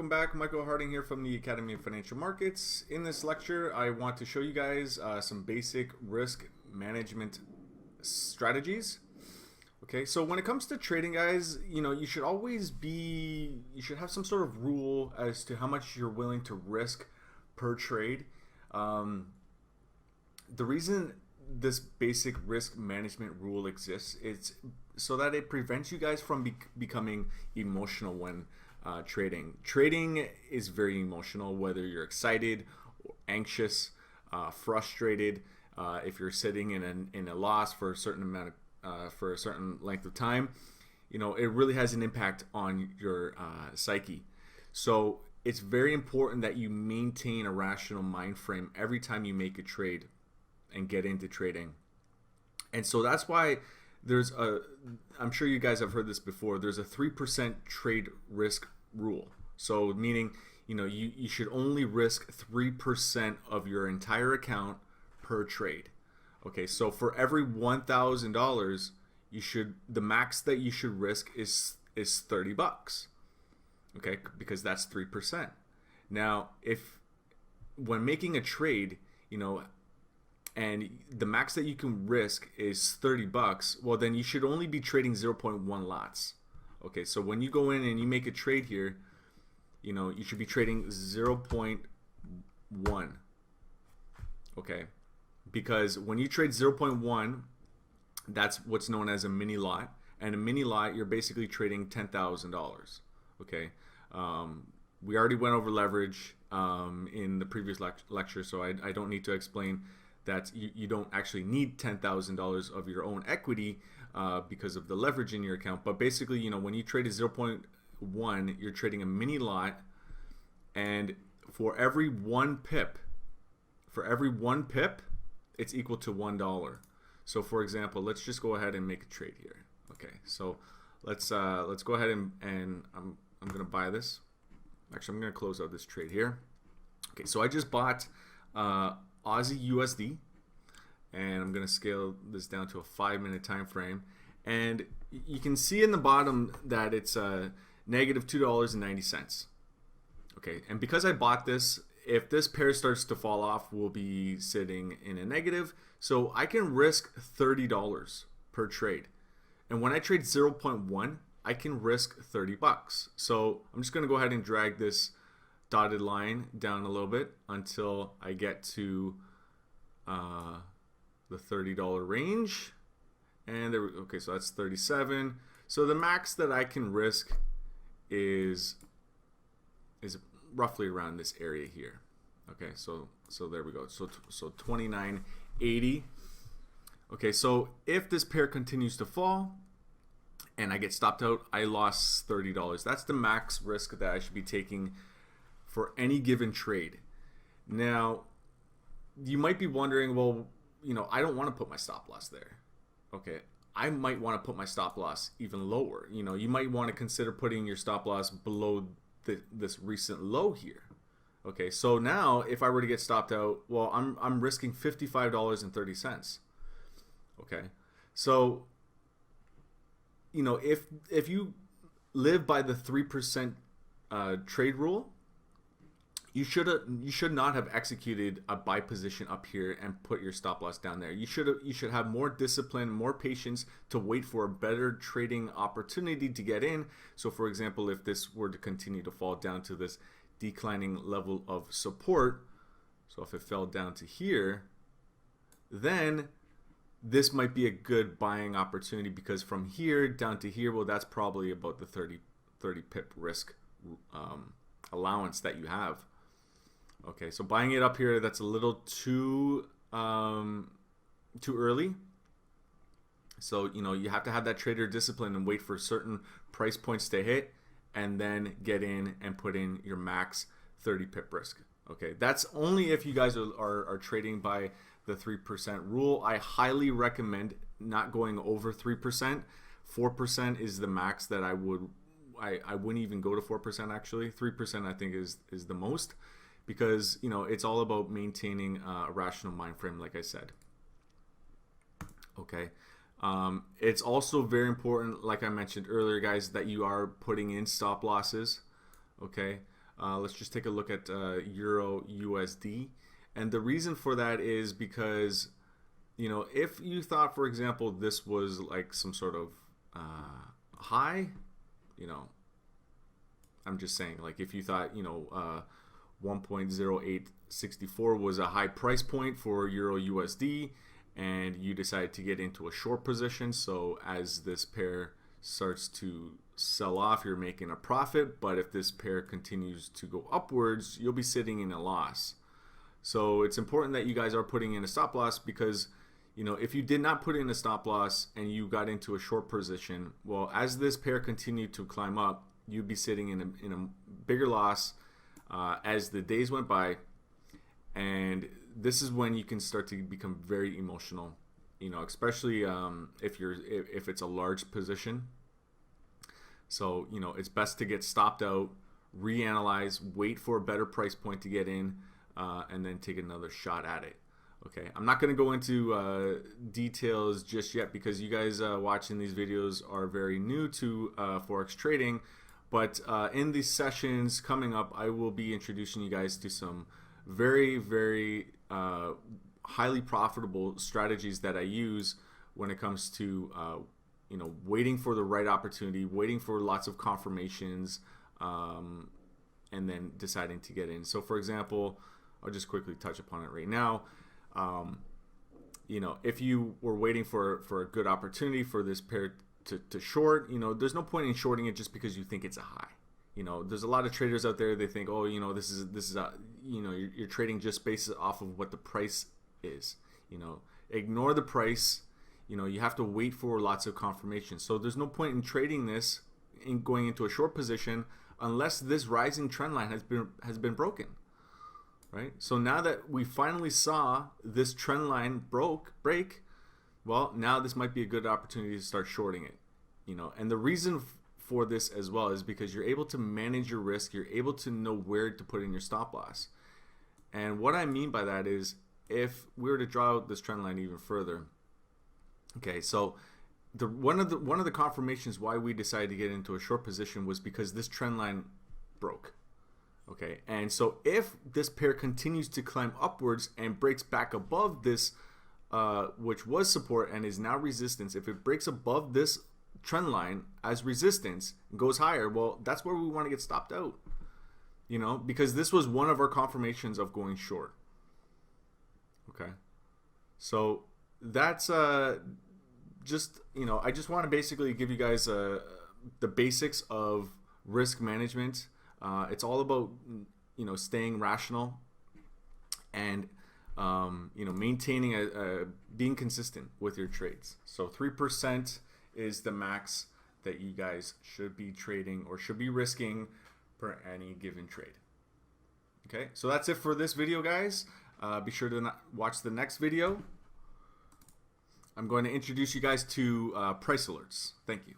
welcome back. Michael Harding here from the Academy of Financial Markets. In this lecture, I want to show you guys some basic risk management strategies. Okay, so when it comes to trading, guys, you should have some sort of rule as to how much you're willing to risk per trade. The reason this basic risk management rule exists is so that it prevents you guys from becoming emotional when trading. Trading is very emotional, whether you're excited, or anxious, frustrated. If you're sitting in a loss for a certain amount of for a certain length of time, it really has an impact on your psyche. So it's very important that you maintain a rational mind frame every time you make a trade and get into trading. And so that's why I'm sure you guys have heard this before, there's a 3% trade risk rule. So meaning, you should only risk 3% of your entire account per trade. Okay, so for every $1,000, the max that you should risk is $30. Okay, because that's 3%. Now, when making a trade, and the max that you can risk is $30, well, then you should only be trading 0.1 lots. Okay, so when you go in and you make a trade here, you should be trading 0.1. Okay, because when you trade 0.1, that's what's known as a mini lot, and a mini lot, you're basically trading $10,000. Okay, we already went over leverage in the previous lecture, so I don't need to explain that you don't actually need $10,000 of your own equity because of the leverage in your account. But basically, when you trade a 0.1, you're trading a mini lot, and for every one pip, it's equal to $1. So for example, let's just go ahead and make a trade here. Okay, so let's go ahead and I'm gonna buy this. Actually, I'm gonna close out this trade here. Okay, so I just bought Aussie USD, and I'm going to scale this down to a 5-minute time frame, and you can see in the bottom that it's negative $2.90. Okay, and because I bought this, if this pair starts to fall off, we'll be sitting in a negative, so I can risk $30 per trade. And when I trade 0.1, I can risk $30. So I'm just going to go ahead and drag this dotted line down a little bit until I get to the $30 range, and there. Okay, so that's 37. So the max that I can risk is roughly around this area here. Okay, so there we go. So 29.80. Okay, so if this pair continues to fall and I get stopped out, I lost $30. That's the max risk that I should be taking for any given trade. Now, you might be wondering, well, I don't want to put my stop loss there. Okay, I might want to put my stop loss even lower. You might want to consider putting your stop loss below this recent low here. Okay, so now if I were to get stopped out, well, I'm risking $55.30. Okay, so if you live by the 3% trade rule, you should not have executed a buy position up here and put your stop loss down there. You should have more discipline, more patience to wait for a better trading opportunity to get in. So for example, if this were to continue to fall down to this declining level of support, so if it fell down to here, then this might be a good buying opportunity, because from here down to here, well, that's probably about the 30 pip risk allowance that you have. Okay, so buying it up here, that's a little too early. So you have to have that trader discipline and wait for certain price points to hit, and then get in and put in your max 30 pip risk. Okay, that's only if you guys are trading by the 3% rule. I highly recommend not going over 3%. 4% is the max that I wouldn't even go to 4% actually. 3% I think is the most, because it's all about maintaining a rational mind frame, like I said. Okay, it's also very important, like I mentioned earlier, guys, that you are putting in stop losses. Okay, Let's just take a look at Euro USD. And the reason for that is because, if you thought, for example, this was like some sort of high, I'm just saying, like if you thought, 1.0864 was a high price point for Euro USD, and you decide to get into a short position. So as this pair starts to sell off, you're making a profit, but if this pair continues to go upwards, you'll be sitting in a loss. So it's important that you guys are putting in a stop loss, because if you did not put in a stop loss and you got into a short position, well, as this pair continued to climb up, you'd be sitting in a bigger loss as the days went by. And this is when you can start to become very emotional, especially if it's a large position. So it's best to get stopped out, reanalyze, wait for a better price point to get in, and then take another shot at it. Okay, I'm not going to go into details just yet, because you guys watching these videos are very new to Forex trading. But in these sessions coming up, I will be introducing you guys to some very, very highly profitable strategies that I use when it comes to waiting for the right opportunity, waiting for lots of confirmations, and then deciding to get in. So for example, I'll just quickly touch upon it right now. If you were waiting for a good opportunity for this pair to short, there's no point in shorting it just because you think it's a high. There's a lot of traders out there, they think, oh, this is a, you're trading just based off of what the price is. Ignore the price. You have to wait for lots of confirmation. So there's no point in trading this in going into a short position unless this rising trend line has been broken. Right? So now that we finally saw this trend line break, well, now this might be a good opportunity to start shorting it. And the reason for this as well is because you're able to manage your risk. You're able to know where to put in your stop loss. And what I mean by that is, if we were to draw out this trend line even further, okay, so one of the confirmations why we decided to get into a short position was because this trend line broke. Okay, and so if this pair continues to climb upwards and breaks back above this, which was support and is now resistance, if it breaks above this trend line as resistance and goes higher, well, that's where we want to get stopped out. Because this was one of our confirmations of going short. Okay, so that's just I just want to basically give you guys the basics of risk management. It's all about staying rational and maintaining being consistent with your trades. So 3% is the max that you guys should be trading or should be risking per any given trade. Okay, so that's it for this video, guys. Be sure to watch the next video. I'm going to introduce you guys to price alerts. Thank you.